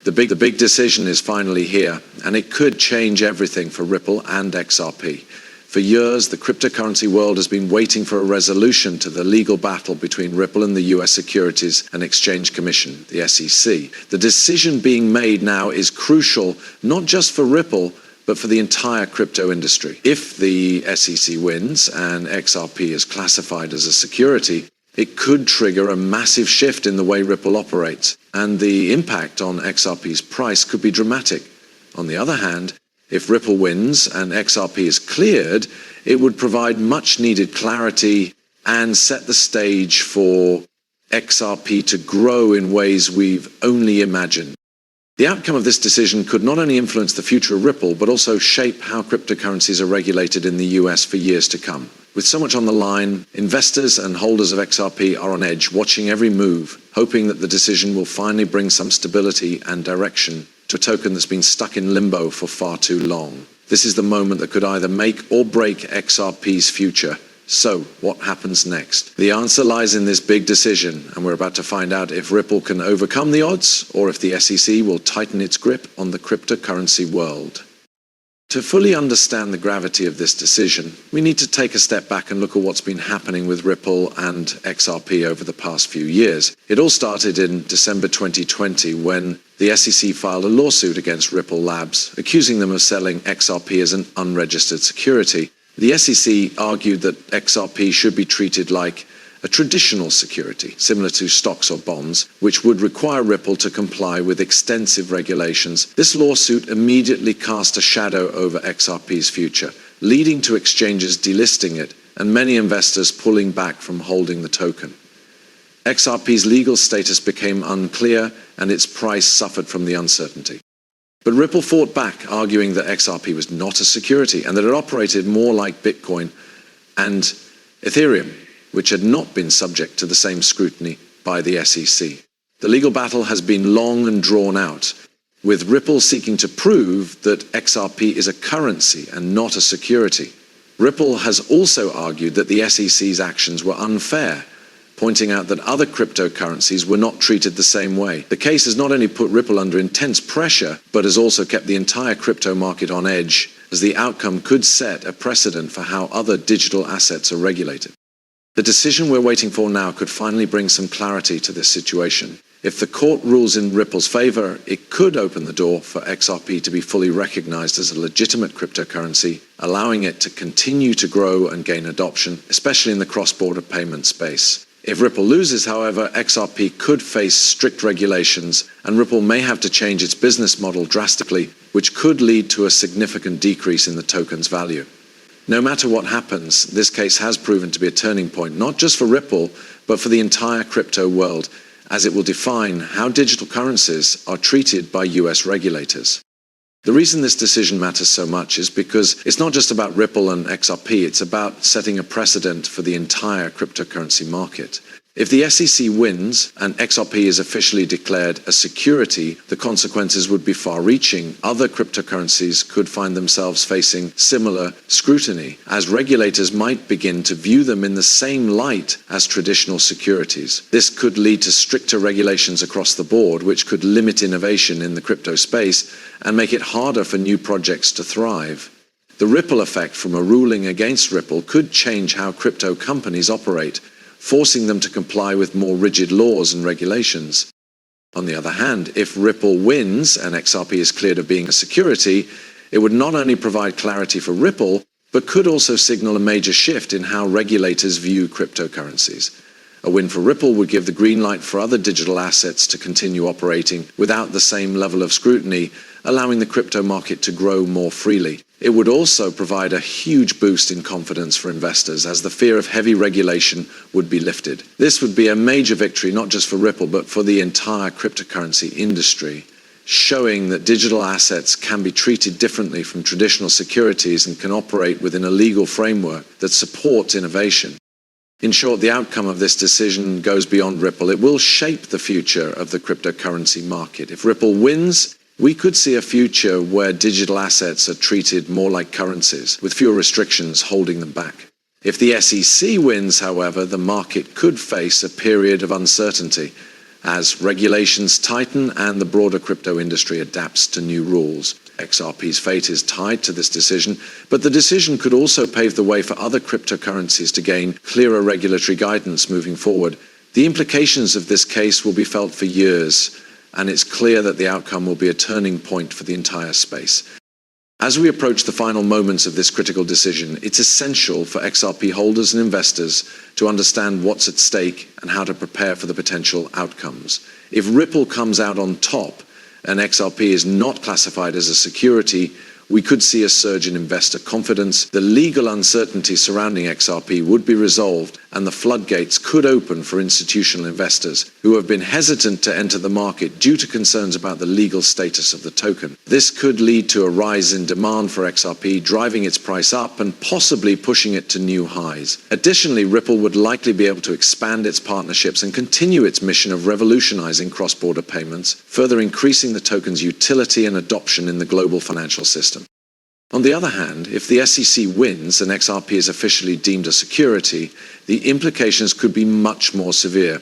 The big decision is finally here, and it could change everything for Ripple and XRP. For years, the cryptocurrency world has been waiting for a resolution to the legal battle between Ripple and the US Securities and Exchange Commission, the SEC. The decision being made now is crucial, not just for Ripple, but for the entire crypto industry. If the SEC wins and XRP is classified as a security, it could trigger a massive shift in the way Ripple operates, and the impact on XRP's price could be dramatic. On the other hand, if Ripple wins and XRP is cleared, it would provide much-needed clarity and set the stage for XRP to grow in ways we've only imagined. The outcome of this decision could not only influence the future of Ripple, but also shape how cryptocurrencies are regulated in the US for years to come. With so much on the line, investors and holders of XRP are on edge, watching every move, hoping that the decision will finally bring some stability and direction to a token that's been stuck in limbo for far too long. This is the moment that could either make or break XRP's future. So, what happens next? The answer lies in this big decision, and we're about to find out if Ripple can overcome the odds, or if the SEC will tighten its grip on the cryptocurrency world. To fully understand the gravity of this decision, we need to take a step back and look at what's been happening with Ripple and XRP over the past few years. It all started in December 2020 when the SEC filed a lawsuit against Ripple Labs, accusing them of selling XRP as an unregistered security. The SEC argued that XRP should be treated like a traditional security, similar to stocks or bonds, which would require Ripple to comply with extensive regulations. This lawsuit immediately cast a shadow over XRP's future, leading to exchanges delisting it and many investors pulling back from holding the token. XRP's legal status became unclear and its price suffered from the uncertainty. But Ripple fought back, arguing that XRP was not a security and that it operated more like Bitcoin and Ethereum, which had not been subject to the same scrutiny by the SEC. The legal battle has been long and drawn out, with Ripple seeking to prove that XRP is a currency and not a security. Ripple has also argued that the SEC's actions were unfair, pointing out that other cryptocurrencies were not treated the same way. The case has not only put Ripple under intense pressure, but has also kept the entire crypto market on edge, as the outcome could set a precedent for how other digital assets are regulated. The decision we're waiting for now could finally bring some clarity to this situation. If the court rules in Ripple's favor, it could open the door for XRP to be fully recognized as a legitimate cryptocurrency, allowing it to continue to grow and gain adoption, especially in the cross-border payment space. If Ripple loses, however, XRP could face strict regulations, and Ripple may have to change its business model drastically, which could lead to a significant decrease in the token's value. No matter what happens, this case has proven to be a turning point, not just for Ripple, but for the entire crypto world, as it will define how digital currencies are treated by US regulators. The reason this decision matters so much is because it's not just about Ripple and XRP, it's about setting a precedent for the entire cryptocurrency market. If the SEC wins and XRP is officially declared a security, the consequences would be far-reaching. Other cryptocurrencies could find themselves facing similar scrutiny, as regulators might begin to view them in the same light as traditional securities. This could lead to stricter regulations across the board, which could limit innovation in the crypto space and make it harder for new projects to thrive. The ripple effect from a ruling against Ripple could change how crypto companies operate, forcing them to comply with more rigid laws and regulations. On the other hand, if Ripple wins and XRP is cleared of being a security, it would not only provide clarity for Ripple, but could also signal a major shift in how regulators view cryptocurrencies. A win for Ripple would give the green light for other digital assets to continue operating without the same level of scrutiny, allowing the crypto market to grow more freely. It would also provide a huge boost in confidence for investors, as the fear of heavy regulation would be lifted. This would be a major victory not just for Ripple but for the entire cryptocurrency industry, showing that digital assets can be treated differently from traditional securities and can operate within a legal framework that supports innovation. In short, the outcome of this decision goes beyond Ripple. It will shape the future of the cryptocurrency market. If Ripple wins, we could see a future where digital assets are treated more like currencies, with fewer restrictions holding them back. If the SEC wins, however, the market could face a period of uncertainty, as regulations tighten and the broader crypto industry adapts to new rules. XRP's fate is tied to this decision, but the decision could also pave the way for other cryptocurrencies to gain clearer regulatory guidance moving forward. The implications of this case will be felt for years, and it's clear that the outcome will be a turning point for the entire space. As we approach the final moments of this critical decision, it's essential for XRP holders and investors to understand what's at stake and how to prepare for the potential outcomes. If Ripple comes out on top and XRP is not classified as a security, we could see a surge in investor confidence, the legal uncertainty surrounding XRP would be resolved, and the floodgates could open for institutional investors who have been hesitant to enter the market due to concerns about the legal status of the token. This could lead to a rise in demand for XRP, driving its price up and possibly pushing it to new highs. Additionally, Ripple would likely be able to expand its partnerships and continue its mission of revolutionizing cross-border payments, further increasing the token's utility and adoption in the global financial system. On the other hand, if the SEC wins and XRP is officially deemed a security, the implications could be much more severe.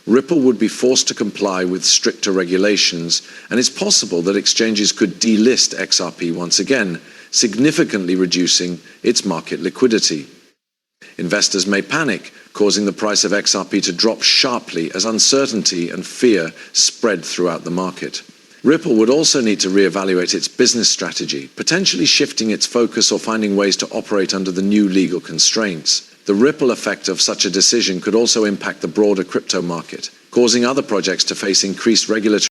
Ripple would be forced to comply with stricter regulations, and it's possible that exchanges could delist XRP once again, significantly reducing its market liquidity. Investors may panic, causing the price of XRP to drop sharply as uncertainty and fear spread throughout the market. Ripple would also need to reevaluate its business strategy, potentially shifting its focus or finding ways to operate under the new legal constraints. The ripple effect of such a decision could also impact the broader crypto market, causing other projects to face increased regulatory